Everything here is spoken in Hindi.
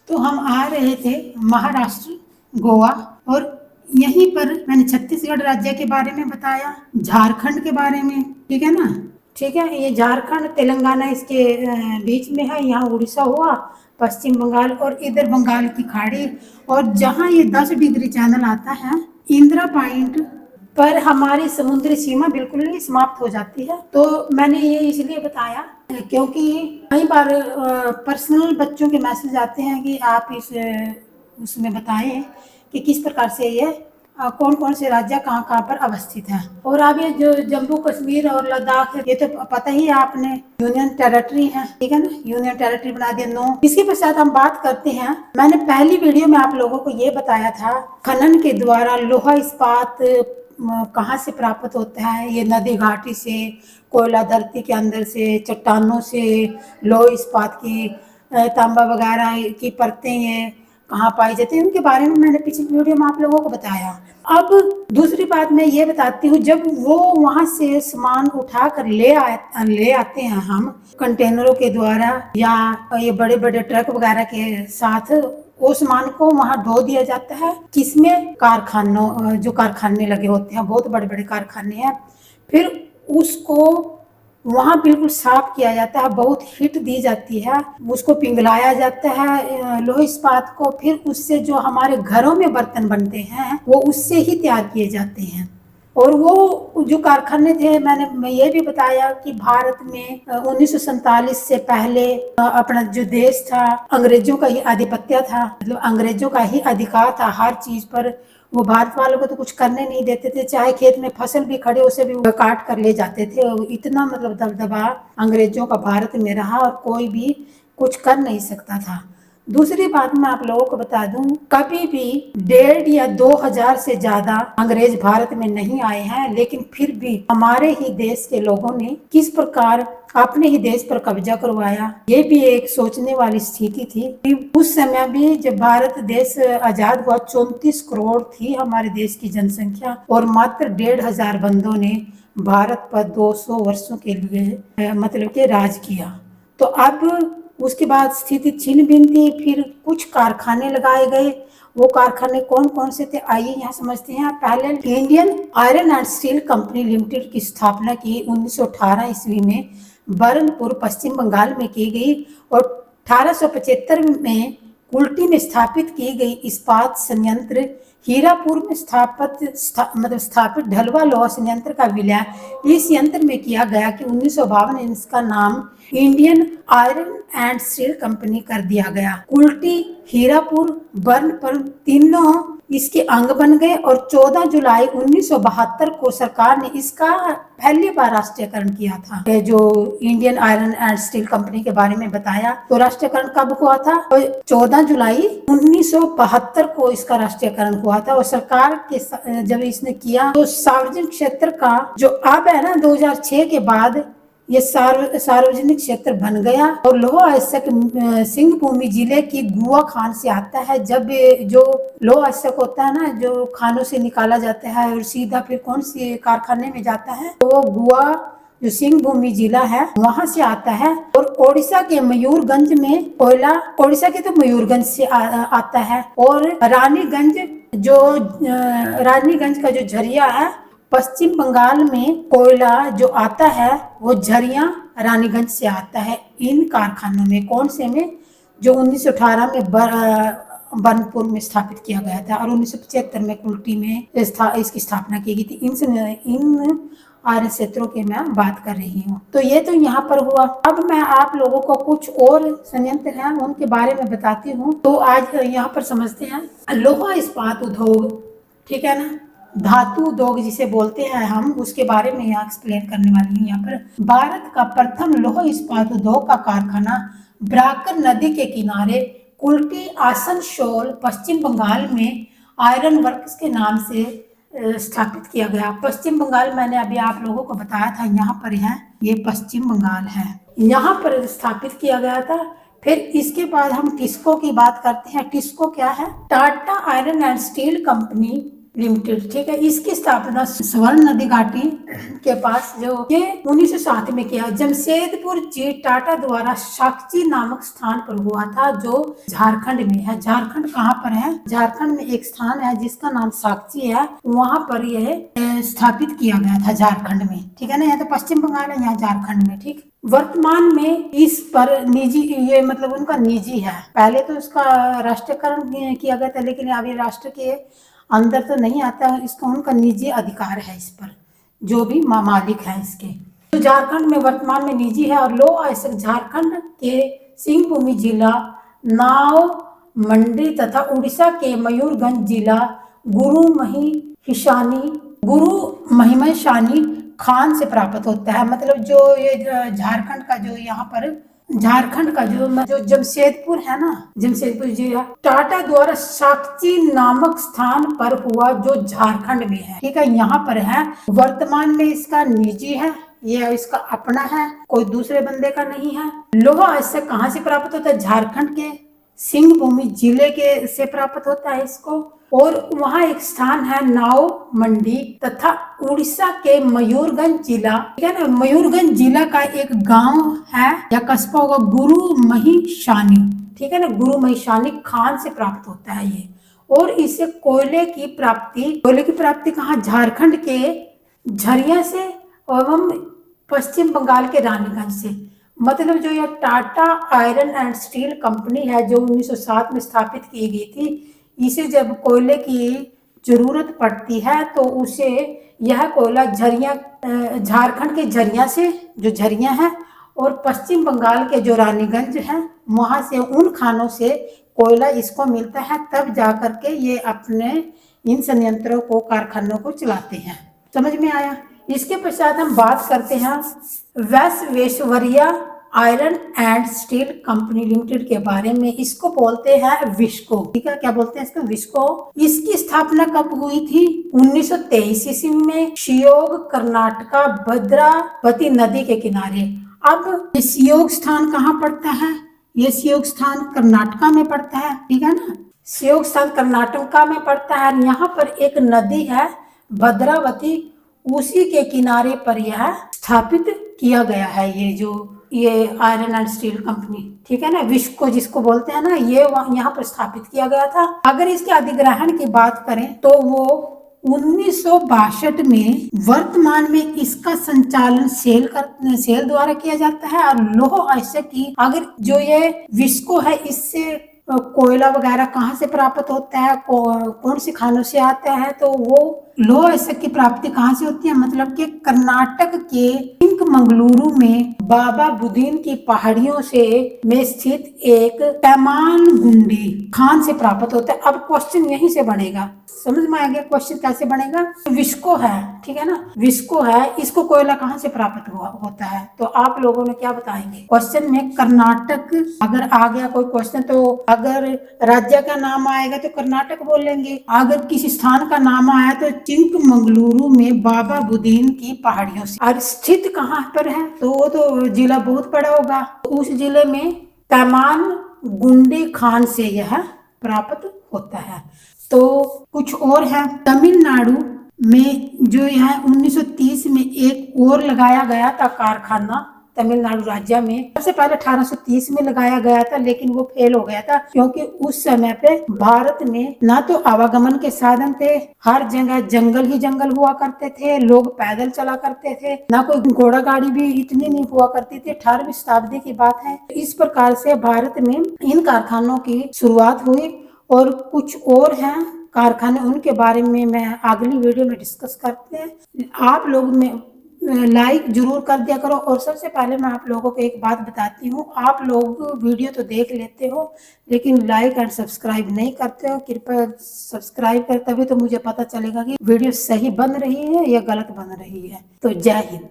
तो हम आ रहे थे महाराष्ट्र, गोवा, और यहीं पर मैंने छत्तीसगढ़ राज्य के बारे में बताया, झारखंड के बारे में, ठीक है ना। ठीक है, ये झारखंड तेलंगाना इसके बीच में है, यहाँ उड़ीसा हुआ, पश्चिम बंगाल, और इधर बंगाल की खाड़ी, और जहाँ ये 10 डिग्री चैनल आता है, इंदिरा पॉइंट पर हमारी समुद्री सीमा बिल्कुल ही समाप्त हो जाती है। तो मैंने ये इसलिए बताया क्योंकि कई बार पर्सनल बच्चों के मैसेज आते हैं कि आप इस उसमें बताएं कि किस प्रकार से ये कौन कौन से राज्य कहाँ कहाँ पर अवस्थित है। और अब ये जो जम्मू कश्मीर और लद्दाख है, ये तो पता ही है आपने, यूनियन टेरिटरी है, ठीक है ना, यूनियन टेरिटरी बना दिया। नो, इसके पश्चात हम बात करते हैं। मैंने पहली वीडियो में आप लोगों को ये बताया था, खनन के द्वारा लोहा इस्पात कहाँ से प्राप्त होता है। ये नदी घाटी से, कोयला धरती के अंदर से, चट्टानों से लोह इस्पात की तांबा वगैरह की परतें ये कहाँ पाई जाती है, उनके बारे में मैंने पिछली वीडियो में आप लोगों को बताया। अब दूसरी बात मैं ये बताती हूँ, जब वो वहां से सामान उठा कर ले आते हैं हम कंटेनरों के द्वारा या ये बड़े बड़े ट्रक वगैरह के साथ, वो सामान को वहां ढो दिया जाता है। किसमें? कारखानों, जो कारखाने लगे होते हैं, बहुत बड़े बड़े कारखाने हैं। फिर उसको वहां बिल्कुल साफ किया जाता है, बहुत हीट दी जाती है, उसको पिघलाया जाता है लोह इस्पात को। फिर उससे जो हमारे घरों में बर्तन बनते हैं वो उससे ही तैयार किए जाते हैं। और वो जो कारखाने थे, मैं ये भी बताया कि भारत में 1947 से पहले अपना जो देश था, अंग्रेजों का ही आधिपत्य था, मतलब अंग्रेजों का ही अधिकार था हर चीज पर। वो भारत वालों को तो कुछ करने नहीं देते थे, चाहे खेत में फसल भी खड़े उसे भी काट कर ले जाते थे। इतना मतलब दबदबा अंग्रेजों का भारत में रहा और कोई भी कुछ कर नहीं सकता था। दूसरी बात मैं आप लोगों को बता दूं, कभी भी 1.5 या 2 हजार से ज्यादा अंग्रेज भारत में नहीं आए हैं, लेकिन फिर भी हमारे ही देश के लोगों ने किस प्रकार अपने ही देश पर कब्जा करवाया, ये भी एक सोचने वाली स्थिति थी। उस समय भी जब भारत देश आजाद हुआ, 34 करोड़ थी हमारे देश की जनसंख्या, और मात्र 1.5 हजार बंदों ने भारत पर 200 वर्षों के लिए मतलब के राज किया। तो अब उसके बाद स्थिति छिन्न भिन्न थी। फिर कुछ कारखाने लगाए गए। वो कारखाने कौन कौन से थे, आइए यहाँ समझते हैं। पहले Indian iron and steel company limited की स्थापना की 1918 ईस्वी में बरनपुर पश्चिम बंगाल में की गई, और 1875 में कुल्टी में स्थापित की गई इस्पात संयंत्र हीरापुर में स्थापित ढलवा लोहा संयंत्र का विलय इस यंत्र में किया गया कि 1952 इसका नाम Indian iron and steel company कर दिया गया। कुल्टी, हीरापुर, बर्नपुर तीनों इसके अंग बन गए, और 14 जुलाई 1972 को सरकार ने इसका पहली बार राष्ट्रीयकरण किया था। जो Indian iron and steel company के बारे में बताया, तो राष्ट्रीयकरण कब हुआ था? 14 जुलाई 1972 को इसका राष्ट्रीयकरण हुआ था। और सरकार के जब इसने किया तो सार्वजनिक क्षेत्र का जो अब है ना, 2006 के बाद ये सार्वजनिक क्षेत्र बन गया। और लोहा अयस्क सिंहभूमि जिले की गुआ खान से आता है। जब जो लोहा अयस्क होता है ना, जो खानों से निकाला जाता है और सीधा फिर कौन सी कारखाने में जाता है, तो वो गुआ जो सिंहभूमि जिला है वहां से आता है। और ओडिशा के मयूरगंज में कोयला, ओडिशा के तो मयूरगंज से आता है। और रानीगंज का जो झरिया है, पश्चिम बंगाल में कोयला जो आता है वो झरिया रानीगंज से आता है। इन कारखानों में कौन से में, जो 1918 में बर्नपुर में स्थापित किया गया था, और 1975 में कुल्टी में इसकी स्थापना की गई थी। इन आर्य क्षेत्रों की मैं बात कर रही हूँ। तो ये तो यहाँ पर हुआ। अब मैं आप लोगों को कुछ और संयंत्र हैं उनके बारे में बताती हूँ। तो आज यहाँ पर समझते हैं लोहा इस्पात उद्योग, ठीक है ना, धातु उद्योग जिसे बोलते हैं हम, उसके बारे में यहाँ एक्सप्लेन करने वाली हूँ। यहाँ पर भारत का प्रथम लौह इस्पात उद्योग का कारखाना ब्राकर नदी के किनारे कुल्टी आसनसोल पश्चिम बंगाल में आयरन वर्क्स के नाम से स्थापित किया गया। पश्चिम बंगाल मैंने अभी आप लोगों को बताया था, यहाँ पर है, ये पश्चिम बंगाल है, यहाँ पर स्थापित किया गया था। फिर इसके बाद हम टिस्को की बात करते हैं। टिस्को क्या है? Tata iron and steel company limited, ठीक है। इसकी स्थापना स्वर्ण नदी घाटी के पास जो ये 1907 में किया। जमशेदपुर जी टाटा द्वारा साक्षी नामक स्थान पर हुआ था, जो झारखंड में है। झारखंड कहाँ पर है? झारखंड में एक स्थान है जिसका नाम साक्षी है, वहां पर यह स्थापित किया गया था, झारखंड में, ठीक है ना। यहाँ तो पश्चिम बंगाल है, यहाँ झारखंड में, ठीक। वर्तमान में इस पर निजी, ये मतलब उनका निजी है। पहले तो उसका राष्ट्रीयकरण किया गया था, लेकिन अभी राष्ट्र के अंदर तो नहीं आता है, इसका उनका निजी अधिकार है इस पर, जो भी मालिक है इसके। तो झारखंड में वर्तमान में निजी है। और लौह अयस्क झारखंड के सिंहभूमि जिला नाव मंडी तथा उड़ीसा के मयूरभंज जिला गुरु महिमशानी खान से प्राप्त होता है। मतलब जो ये झारखंड का जो यहाँ पर झारखंड का जो जमशेदपुर है ना, जमशेदपुर जी टाटा द्वारा साक्षी नामक स्थान पर हुआ, जो झारखंड में है, ठीक है, यहाँ पर है। वर्तमान में इसका निजी है, ये इसका अपना है, कोई दूसरे बंदे का नहीं है। लोहा अयस्क कहाँ से प्राप्त होता है? झारखंड के सिंहभूमि जिले के से प्राप्त होता है इसको। और वहाँ एक स्थान है नाव मंडी तथा उड़ीसा के मयूरभंज जिला, ठीक है ना, मयूरभंज जिला का एक गांव है या कस्बा होगा गुरु महिशानी, ठीक है ना, गुरु महिशानी खान से प्राप्त होता है ये। और इसे कोयले की प्राप्ति कहाँ? झारखंड के झरिया से एवं पश्चिम बंगाल के रानीगंज से। मतलब जो यह Tata iron and steel company है, जो 1907 में स्थापित की गई थी, इसे जब कोयले की जरूरत पड़ती है तो उसे यह कोयला झारखंड के झरिया से, जो झरिया है, और पश्चिम बंगाल के जो रानीगंज है, वहां से उन खानों से कोयला इसको मिलता है, तब जाकर के ये अपने इन संयंत्रों को, कारखानों को चलाते हैं। समझ में आया? इसके पश्चात हम बात करते हैं Visvesvaraya iron and steel company limited के बारे में। इसको बोलते हैं विस्को, ठीक है। क्या बोलते हैं इसको? विस्को। इसकी स्थापना कब हुई थी? 1923 ईस्वी में शियोग कर्नाटका भद्रावती नदी के किनारे। अब ये शियोग स्थान कहाँ पड़ता है? ये शियोग स्थान कर्नाटका में पड़ता है, ठीक है ना। शियोग स्थान कर्नाटका में पड़ता है। यहाँ पर एक नदी है भद्रावती, उसी के किनारे पर यह स्थापित किया गया है, ये आयरन एंड स्टील कंपनी, ठीक है ना, विस्को जिसको बोलते हैं ना, ये यहाँ पर स्थापित किया गया था। अगर इसके अधिग्रहण की बात करें तो वो 1962 में, वर्तमान में इसका संचालन सेल द्वारा किया जाता है। और लौह अयस्क की अगर जो ये विस्को है, इससे कोयला वगैरह कहाँ से प्राप्त होता है, कौन सी खानों से आता है, तो वो लौह अयस्क की प्राप्ति कहाँ से होती है? मतलब कि कर्नाटक के चिकमंगलुरु में बाबा बुदीन की पहाड़ियों में स्थित एक पैमानगुंडी खान से प्राप्त होता है। अब क्वेश्चन यहीं से बनेगा, समझ में आ गया क्वेश्चन कैसे बनेगा? विस्को है, ठीक है ना, विस्को है, इसको कोयला कहाँ से प्राप्त होता है? तो आप लोगों ने क्या बताएंगे? क्वेश्चन में कर्नाटक अगर आ गया कोई क्वेश्चन, तो अगर राज्य का नाम आएगा तो कर्नाटक बोलेंगे, अगर किसी स्थान का नाम आया तो चिकमंगलुरु में बाबा बुदीन की पहाड़ियों से। और स्थित कहाँ पर है? तो वो तो जिला बहुत बड़ा होगा, उस जिले में पैमानगुंडी खान से यह प्राप्त होता है। तो कुछ और है, तमिलनाडु में जो यह 1930 में एक और लगाया गया था कारखाना, तमिलनाडु राज्य में सबसे पहले 1830 में लगाया गया था, लेकिन वो फेल हो गया था, क्योंकि उस समय पे भारत में ना तो आवागमन के साधन थे, हर जगह जंगल ही जंगल हुआ करते थे, लोग पैदल चला करते थे, ना कोई घोड़ा गाड़ी भी इतनी नहीं हुआ करती थी, 18वीं शताब्दी की बात है। इस प्रकार से भारत में इन कारखानों की शुरुआत हुई। और कुछ और हैं कारखाने, उनके बारे में मैं अगली वीडियो में डिस्कस करते हैं। आप लोग में लाइक जरूर कर दिया करो। और सबसे पहले मैं आप लोगों को एक बात बताती हूँ, आप लोग वीडियो तो देख लेते हो लेकिन लाइक एंड सब्सक्राइब नहीं करते हो। कृपया सब्सक्राइब कर, तभी तो मुझे पता चलेगा कि वीडियो सही बन रही है या गलत बन रही है। तो जय हिंद।